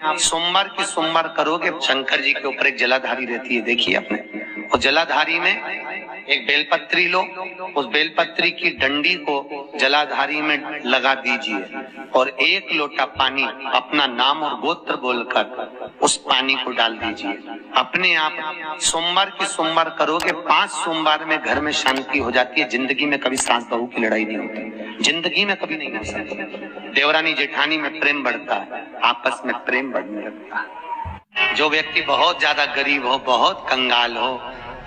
आप सोमवार की सोमवार करोगे, शंकर जी के ऊपर एक जलाधारी रहती है, देखिए आपने। और जलाधारी में एक बेलपत्री लो, उस बेलपत्री की डंडी को जलाधारी में लगा दीजिए और एक लोटा पानी अपना नाम और गोत्र बोलकर उस पानी को डाल दीजिए। अपने आप सोमवार की सोमवार करोगे, 5 सोमवार में घर में शांति हो जाती है। जिंदगी में कभी सास बहू की लड़ाई नहीं होती, जिंदगी में कभी नहीं हो सकती। देवरानी जेठानी में प्रेम बढ़ता है, आपस में प्रेम बढ़ने लगता है। जो व्यक्ति बहुत ज्यादा गरीब हो, बहुत कंगाल हो,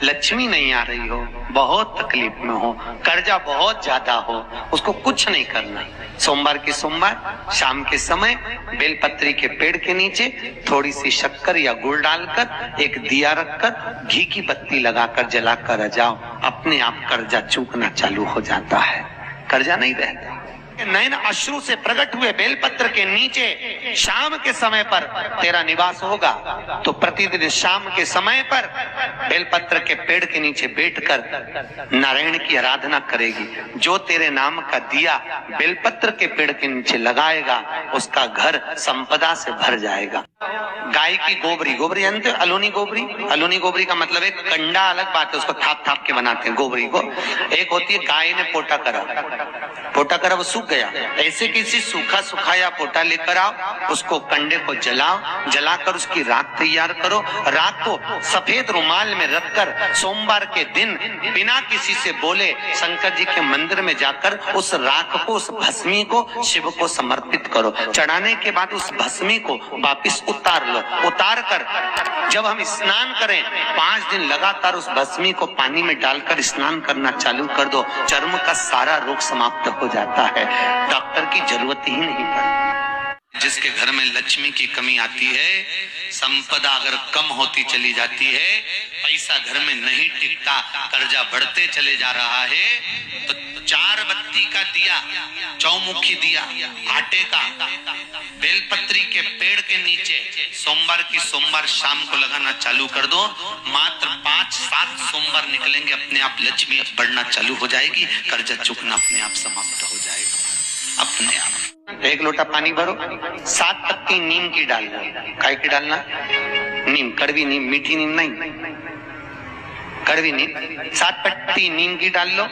लक्ष्मी नहीं आ रही हो, बहुत तकलीफ में हो, कर्जा बहुत ज्यादा हो, उसको कुछ नहीं करना। सोमवार की सोमवार शाम के समय बेलपत्री के पेड़ के नीचे थोड़ी सी शक्कर या गुड़ डालकर एक दिया रखकर घी की बत्ती लगाकर जलाकर आ जाओ, अपने आप कर्जा चूकना चालू हो जाता है, कर्जा नहीं रहता। नयन अश्रु से प्रकट हुए बेलपत्र के नीचे शाम के समय पर तेरा निवास होगा, तो प्रतिदिन शाम के समय पर बेलपत्र के पेड़ के नीचे बैठकर नारायण की आराधना करेगी। जो तेरे नाम का दिया बेलपत्र के पेड़ के नीचे लगाएगा, उसका घर संपदा से भर जाएगा। गाय की गोबरी, गोबरी जानते हो, अलोनी गोबरी। अलोनी गोबरी का मतलब एक कंडा अलग बात है, उसको थाप थाप के बनाते हैं गोबरी को। एक होती है गाय ने पोटा करा वो सूख गया, ऐसे किसी सूखा सुखाया पोटा लेकर आओ, उसको कंडे को जलाओ, जलाकर उसकी राख तैयार करो। राख को सफेद रुमाल में रखकर सोमवार के दिन बिना किसी से बोले शंकर जी के मंदिर में जाकर उस राख को, उस भस्मी को शिव को समर्पित करो। चढ़ाने के बाद उस भस्मी को वापिस उतार लो। उतार कर जब हम स्नान करें, 5 दिन लगातार उस भस्मी को पानी में डालकर स्नान करना चालू कर दो, चर्म का सारा रोग समाप्त हो जाता है, डॉक्टर की जरूरत ही नहीं पड़ती। जिसके घर में लक्ष्मी की कमी आती है, संपदा अगर कम होती चली जाती है, पैसा घर में नहीं टिकता, कर्जा बढ़ते चले जा रहा है, तो 4 बत्ती का दिया, चौमुखी दिया आटे का बेलपत्री के पेड़ के नीचे सोमवार की सोमवार शाम को लगाना चालू कर दो। मात्र 5-7 सोमवार निकलेंगे, अपने आप लक्ष्मी बढ़ना चालू हो जाएगी, कर्जा चुकना अपने आप समाप्त हो जाएगा अपने आप। 1 लोटा पानी भरो, 7 पत्ती नीम की डालना। काय की डालना? नीम, कड़वी नीम, मीठी नीम नहीं, कड़वी नीम। 7 पत्ती नीम की डाल लो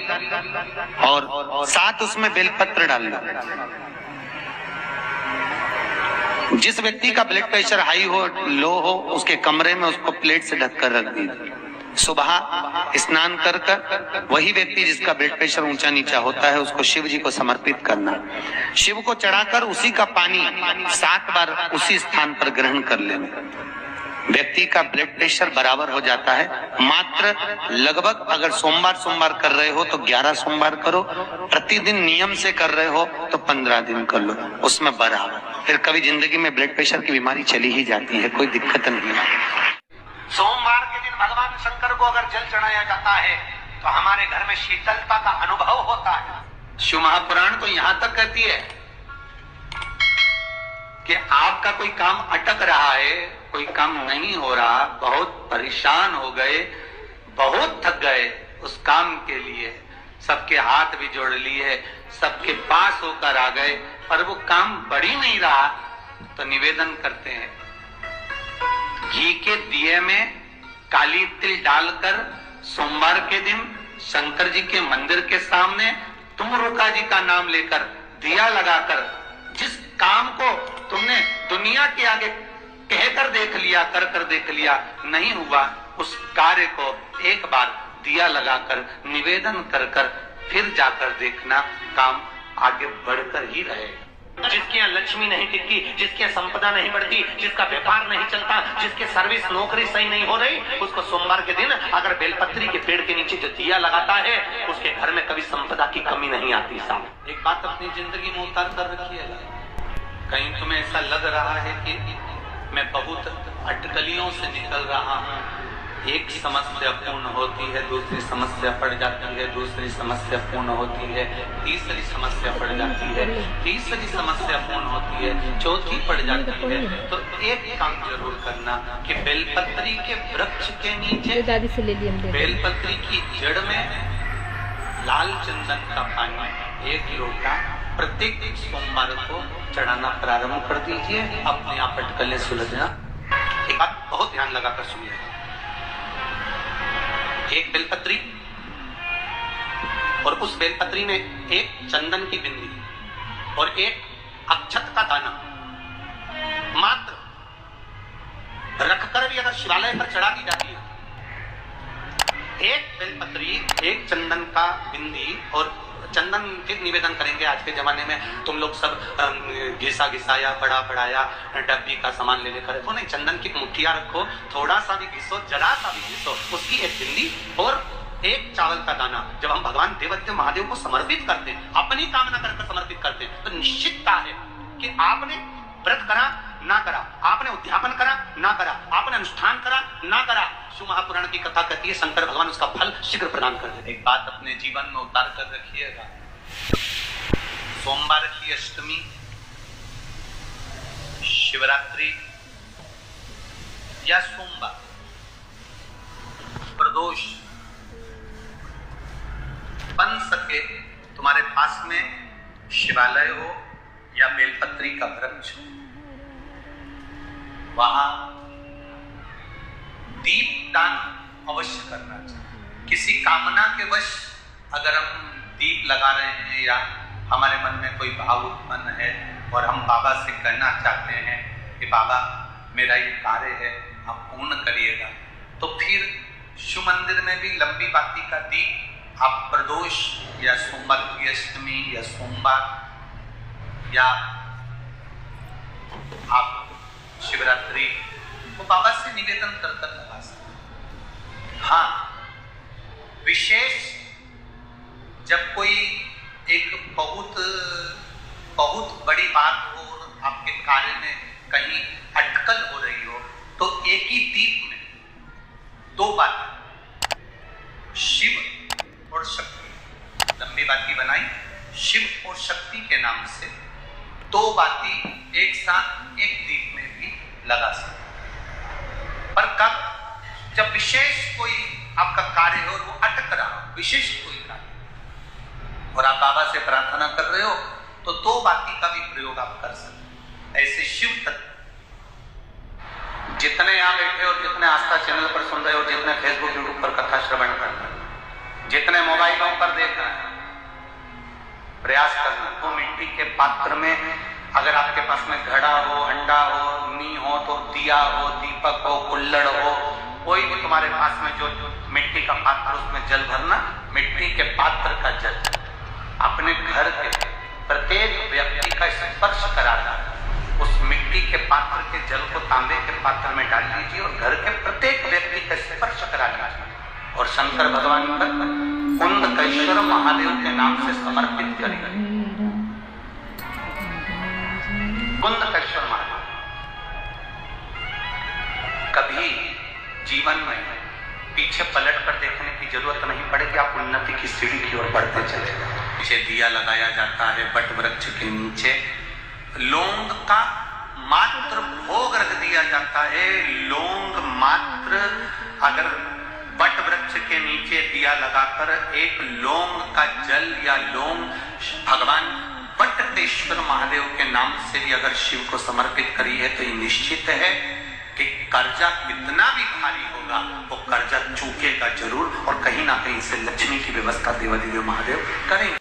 और 7 उसमें बेलपत्र डाल लो। जिस व्यक्ति का ब्लड प्रेशर हाई हो, लो हो, उसके कमरे में उसको प्लेट से ढककर रख दीजिए। सुबह स्नान कर कर वही व्यक्ति जिसका ब्लड प्रेशर ऊंचा नीचा होता है, उसको शिव जी को समर्पित करना। शिव को चढ़ाकर उसी का पानी 7 बार उसी स्थान पर ग्रहण कर लेना। व्यक्ति का ब्लड प्रेशर बराबर हो जाता है। मात्र लगभग अगर सोमवार कर रहे हो तो 11 सोमवार करो, प्रतिदिन नियम से कर रहे हो तो 15 दिन कर लो, उसमें बराबर। फिर कभी जिंदगी में ब्लड प्रेशर की बीमारी चली ही जाती है, कोई दिक्कत नहीं है। सोमवार के दिन भगवान शंकर को अगर जल चढ़ाया जाता है तो हमारे घर में शीतलता का अनुभव होता है। शिव महापुराण तो यहां तक कहती है कि आपका कोई काम अटक रहा है, कोई काम नहीं हो रहा, बहुत परेशान हो गए, बहुत थक गए, उस काम के लिए सबके हाथ भी जोड़ लिए, सबके पास होकर आ गए, पर वो काम बढ़ ही नहीं रहा, तो निवेदन करते हैं घी के दिए में काली तिल डालकर सोमवार के दिन शंकर जी के मंदिर के सामने तुम रुका जी का नाम लेकर दिया लगाकर, जिस काम को तुमने दुनिया के आगे कहकर देख लिया, कर देख लिया, नहीं हुआ, उस कार्य को एक बार दिया लगाकर निवेदन कर फिर जाकर देखना, काम आगे बढ़कर ही रहेगा। जिसके यहाँ लक्ष्मी नहीं टिकती, जिसके संपदा नहीं बढ़ती, जिसका व्यापार नहीं चलता, जिसके सर्विस नौकरी सही नहीं हो रही, उसको सोमवार के दिन अगर बेलपत्री के पेड़ के नीचे जो दिया लगाता है, उसके घर में कभी संपदा की कमी नहीं आती। साहब एक बात अपनी जिंदगी में उतार कर रखिएगा। कहीं तुम्हें ऐसा लग रहा है कि मैं बहुत अटकलियों से निकल रहा हूँ, एक समस्या पूर्ण होती है, दूसरी समस्या पड़ जाती है, दूसरी समस्या पूर्ण होती है, तीसरी समस्या पड़ जाती है, तीसरी समस्या पूर्ण होती है, चौथी पड़ जाती है। तो एक काम जरूर करना कि बेलपत्री के वृक्ष के नीचे बेलपत्री की जड़ में लाल चंदन का पानी 1 लोटा प्रत्येक सोमवार को चढ़ाना प्रारंभ कर दीजिए, अपने आप अटकलें सुलझना। एक बात बहुत ध्यान लगाकर सुनिए, एक बेलपत्री और उस बेलपत्री में एक चंदन की बिंदी और एक अक्षत का दाना मात्र रखकर भी अगर शिवालय पर चढ़ा दी जाती है, एक बेलपत्री, एक चंदन का बिंदी, और चंदन के निवेदन करेंगे। आज के जमाने में तुम लोग सब घिसा घिसाया, बड़ा बढ़ाया, डब्बी का सामान ले लेकर रखो, नहीं, चंदन की मुठिया रखो, थोड़ा सा भी घिसो, जरा सा भी घिसो, उसकी एक बिंदी और एक चावल का दाना जब हम भगवान देवादिदेव महादेव को समर्पित करते हैं, अपनी कामना करके समर्पित करते हैं, तो निश्चितता है कि आपने व्रत करा ना करा, आपने उद्यापन करा ना करा, आपने अनुष्ठान करा ना करा, शिव महापुराण की कथा कहती है शंकर भगवान उसका फल शीघ्र प्रदान कर देते। एक बात अपने जीवन में उतार कर रखिएगा, सोमवार की अष्टमी, शिवरात्रि या सोमवार, प्रदोष बन सके तुम्हारे पास में शिवालय हो या बेलपत्री का वृक्ष हो, वहां दीपदान अवश्य करना चाहिए। किसी कामना के वश अगर हम दीप लगा रहे हैं या हमारे मन में कोई भाव उत्पन्न है और हम बाबा से कहना चाहते हैं कि बाबा मेरा ये कार्य है आप पूर्ण करिएगा, तो फिर शिव मंदिर में भी लंबी बाती का दीप आप प्रदोष या सोमवार की अष्टमी या सोमवार या आप शिवरात्रि वो बाबा से निवेदन कर लगा सकते। हाँ, विशेष जब कोई एक बहुत बड़ी बात हो और आपके कार्य में कहीं अटकल हो रही हो, तो एक ही दीप में दो बातें, शिव और शक्ति, लंबी बाती बनाई, शिव और शक्ति के नाम से दो बाती एक साथ एक दीप में भी लगा सकते। पर कब? जब विशेष कोई आपका कार्य हो और वो अटक रहा हो, विशेष कोई कार्य, और आप बाबा से प्रार्थना कर रहे हो, तो दो बाती का भी प्रयोग आप कर सकते। ऐसे शिव तत्व जितने यहाँ बैठे हो, जितने आस्था चैनल पर सुन रहे हो, जितने फेसबुक यूट्यूब पर कथा श्रवण कर रहे हो, जितने मोबाइलों पर देख रहे हैं, प्रयास करना तो मिट्टी के पात्र में, अगर आपके पास में घड़ा हो, अंडा हो, नी हो, तो दिया हो, दीपक हो, कुल्लड़ हो, कोई भी तुम्हारे पास में जो मिट्टी का पात्र, उसमें जल भरना, मिट्टी के पात्र का जल अपने घर के प्रत्येक व्यक्ति का स्पर्श कराना, उस मिट्टी के पात्र के जल को तांबे के पात्र में डाल लीजिए और घर के प्रत्येक व्यक्ति का स्पर्श करा लीजिए और शंकर भगवान का कुंदकेश्वर महादेव के नाम से समर्पित करिए। कुंदकेश्वर महादेव, कभी जीवन में पीछे पलट कर देखने की जरूरत नहीं पड़ेगी, आप उन्नति की सीढ़ी की ओर बढ़ते चले। पीछे दिया लगाया जाता है बट वृक्ष के नीचे, लौंग का मात्र भोग रख दिया जाता है। लौंग मात्र, अगर बट वृक्ष के नीचे दिया लगाकर एक लौंग का जल या लौंग भगवान बटकेश्वर महादेव के नाम से भी अगर शिव को समर्पित करी है, तो ये निश्चित है कि कर्जा कितना भी भारी होगा, वो कर्जा चूकेगा जरूर, और कहीं ना कहीं से लक्ष्मी की व्यवस्था देवादिदेव महादेव करेंगे।